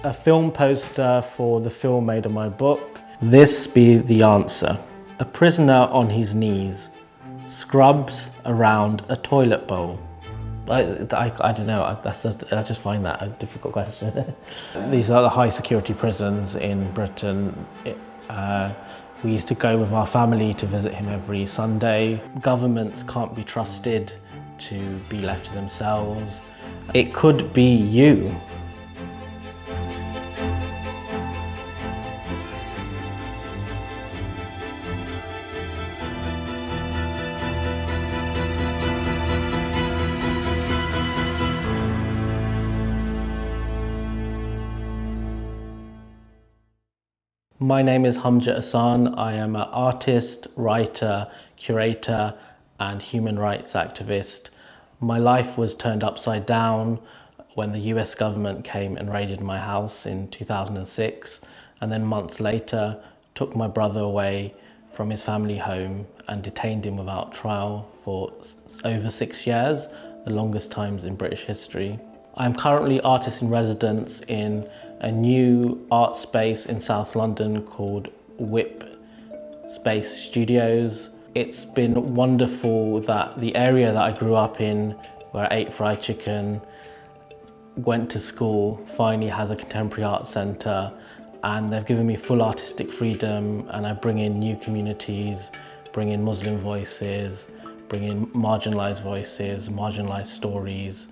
a film poster for the film made of my book. This be the answer. A prisoner on his knees, scrubs around a toilet bowl. I don't know, I just find that a difficult question. These are the high security prisons in Britain. We used to go with our family to visit him every Sunday. Governments can't be trusted to be left to themselves. It could be you. My name is Hamja Ahsan. I am an artist, writer, curator, and human rights activist. My life was turned upside down when the US government came and raided my house in 2006, and then months later took my brother away from his family home and detained him without trial for over 6 years, the longest times in British history. I'm currently artist in residence in a new art space in South London called Whip Space Studios. It's been wonderful that the area that I grew up in, where I ate fried chicken, went to school, finally has a contemporary art centre, and they've given me full artistic freedom, and I bring in new communities, bring in Muslim voices, bring in marginalised voices, marginalised stories.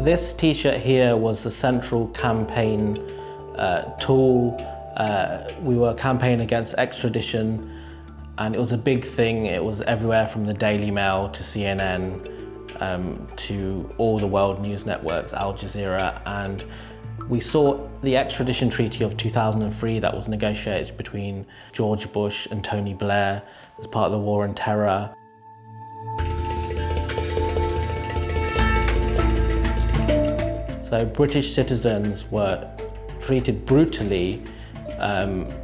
This t-shirt here was the central campaign tool. We were campaigning against extradition, and it was a big thing. It was everywhere from the Daily Mail to CNN to all the world news networks, Al Jazeera, and we saw the extradition treaty of 2003 that was negotiated between George Bush and Tony Blair as part of the war on terror. So British citizens were treated brutally,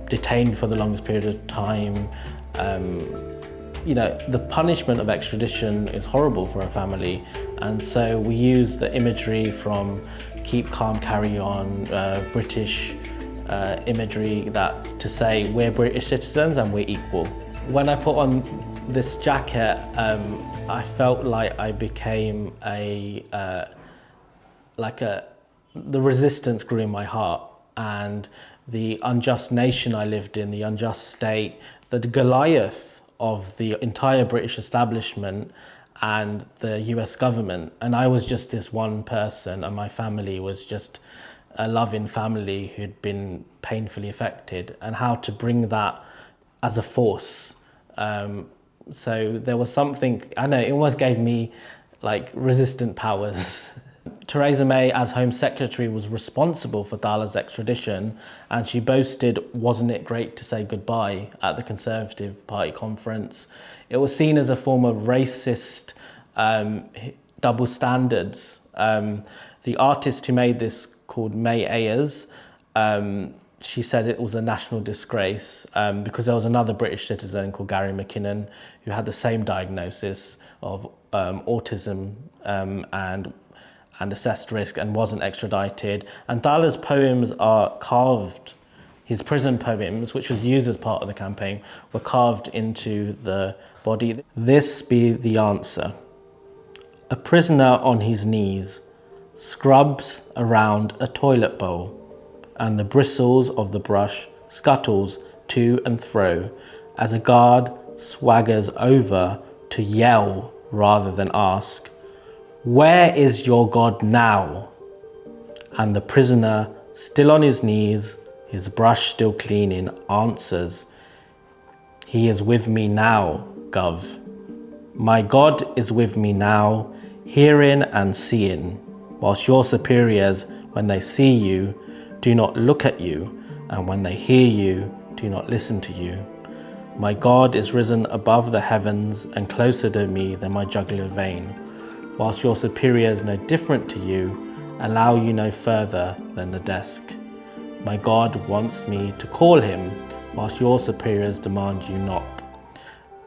detained for the longest period of time. The punishment of extradition is horrible for a family, and so we use the imagery from Keep Calm, Carry On, British imagery to say we're British citizens and we're equal. When I put on this jacket, I felt like I became the resistance grew in my heart, and the unjust nation I lived in, the unjust state, the Goliath of the entire British establishment and the US government. And I was just this one person, and my family was just a loving family who'd been painfully affected, and how to bring that as a force. So there was something, I know, it almost gave me like resistant powers. Theresa May, as Home Secretary, was responsible for Dalha's extradition, and she boasted, wasn't it great to say goodbye at the Conservative Party conference. It was seen as a form of racist double standards. The artist who made this, called May Ayers, she said it was a national disgrace because there was another British citizen called Gary McKinnon who had the same diagnosis of autism and assessed risk and wasn't extradited. And Dalha's poems are carved, his prison poems, which was used as part of the campaign, were carved into the body. This be the answer. A prisoner on his knees, scrubs around a toilet bowl, and the bristles of the brush scuttles to and fro as a guard swaggers over to yell rather than ask, "Where is your God now?" And the prisoner, still on his knees, his brush still cleaning, answers, "He is with me now, Gov. My God is with me now, hearing and seeing, whilst your superiors, when they see you, do not look at you, and when they hear you, do not listen to you. My God is risen above the heavens and closer to me than my jugular vein. whilst your superiors no different to you, allow you no further than the desk. My God wants me to call him, whilst your superiors demand you knock.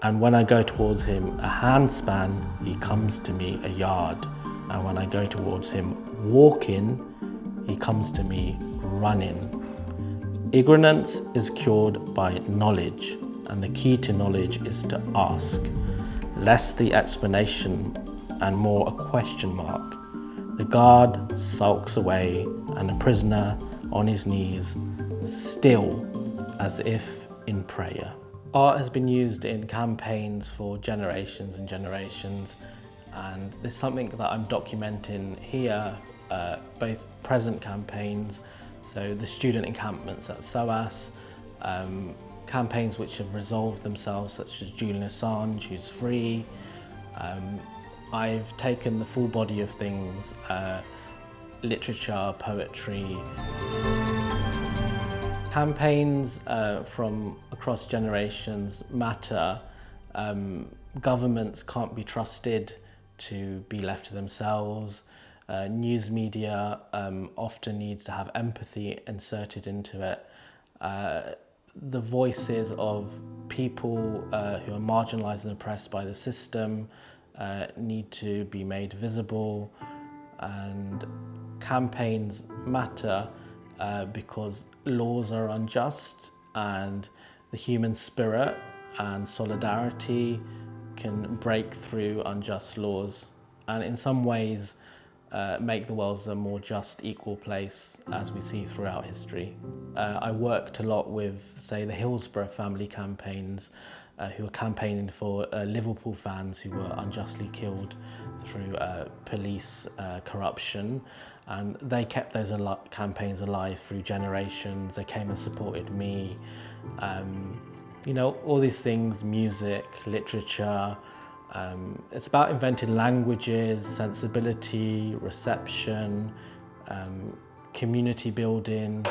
And when I go towards him a handspan, he comes to me a yard. And when I go towards him walking, he comes to me running. Ignorance is cured by knowledge, and the key to knowledge is to ask. Less the explanation and more a question mark. The guard sulks away, and the prisoner on his knees, still as if in prayer. Art has been used in campaigns for generations and generations, and there's something that I'm documenting here, both present campaigns, so the student encampments at SOAS, campaigns which have resolved themselves, such as Julian Assange, who's free. I've taken the full body of things, literature, poetry. Campaigns from across generations matter. Governments can't be trusted to be left to themselves. News media often needs to have empathy inserted into it. The voices of people who are marginalised and oppressed by the system need to be made visible, and campaigns matter because laws are unjust, and the human spirit and solidarity can break through unjust laws and in some ways make the world a more just, equal place, as we see throughout history. I worked a lot with, say, the Hillsborough family campaigns, who were campaigning for Liverpool fans who were unjustly killed through police corruption, and they kept those campaigns alive through generations. They came and supported me. You know, all these things, music, literature. It's about inventing languages, sensibility, reception, community building,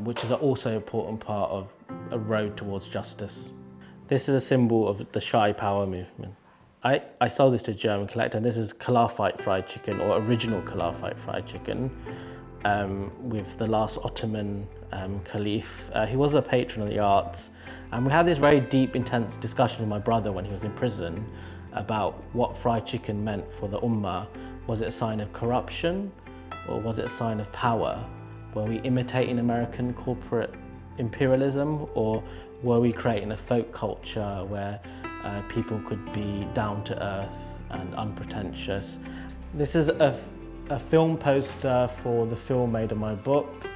which is also an important part of a road towards justice. This is a symbol of the Shai Power movement. I sold this to a German collector, and this is Khilafite fried chicken, or original Khilafite fried chicken, with the last Ottoman Caliph. He was a patron of the arts, and we had this very deep, intense discussion with my brother when he was in prison about what fried chicken meant for the Ummah. Was it a sign of corruption, or was it a sign of power? Were we imitating American corporate imperialism, or were we creating a folk culture where people could be down to earth and unpretentious? This is a film poster for the film made of my book.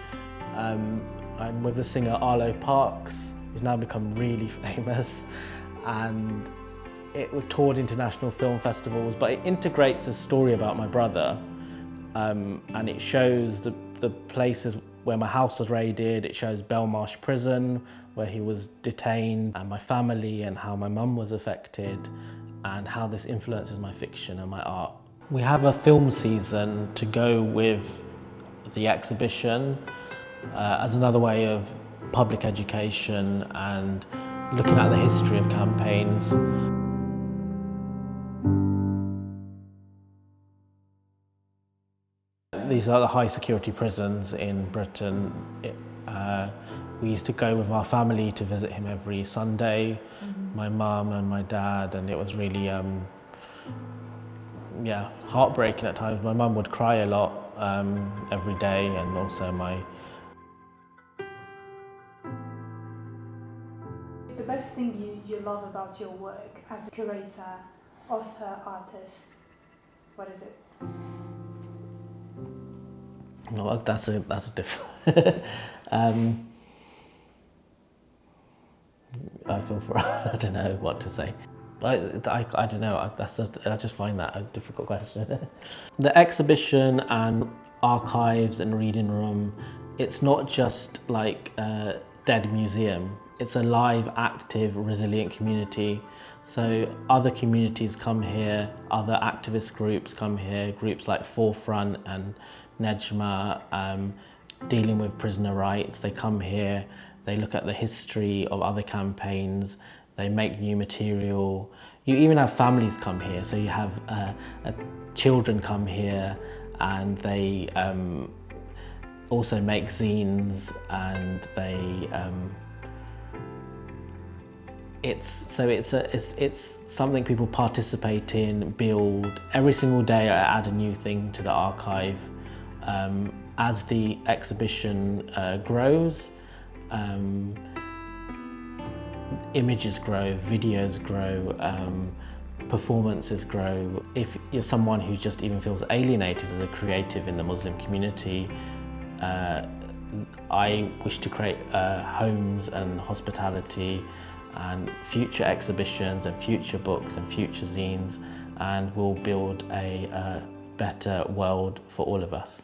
I'm with the singer Arlo Parks, who's now become really famous, and it was toured international film festivals, but it integrates the story about my brother, and it shows the places where my house was raided. It shows Belmarsh prison, where he was detained, and my family, and how my mum was affected, and how this influences my fiction and my art. We have a film season to go with the exhibition as another way of public education and looking at the history of campaigns. These are the high security prisons in Britain. We used to go with our family to visit him every Sunday, my mum and my dad, and it was really heartbreaking at times. My mum would cry a lot every day, and also The best thing you love about your work as a curator, author, artist, what is it? Well, that's a different. I feel for. I don't know what to say. I don't know. I just find that a difficult question. The exhibition and archives and reading room, it's not just like a dead museum. It's a live, active, resilient community. So other communities come here, other activist groups come here, groups like Forefront and Nejma, dealing with prisoner rights. They come here, they look at the history of other campaigns, they make new material. You even have families come here, so you have children come here and they also make zines, and they it's something people participate in, build. Every single day I add a new thing to the archive. As the exhibition grows, images grow, videos grow, performances grow. If you're someone who just even feels alienated as a creative in the Muslim community, I wish to create homes and hospitality and future exhibitions and future books and future zines, and we'll build a better world for all of us.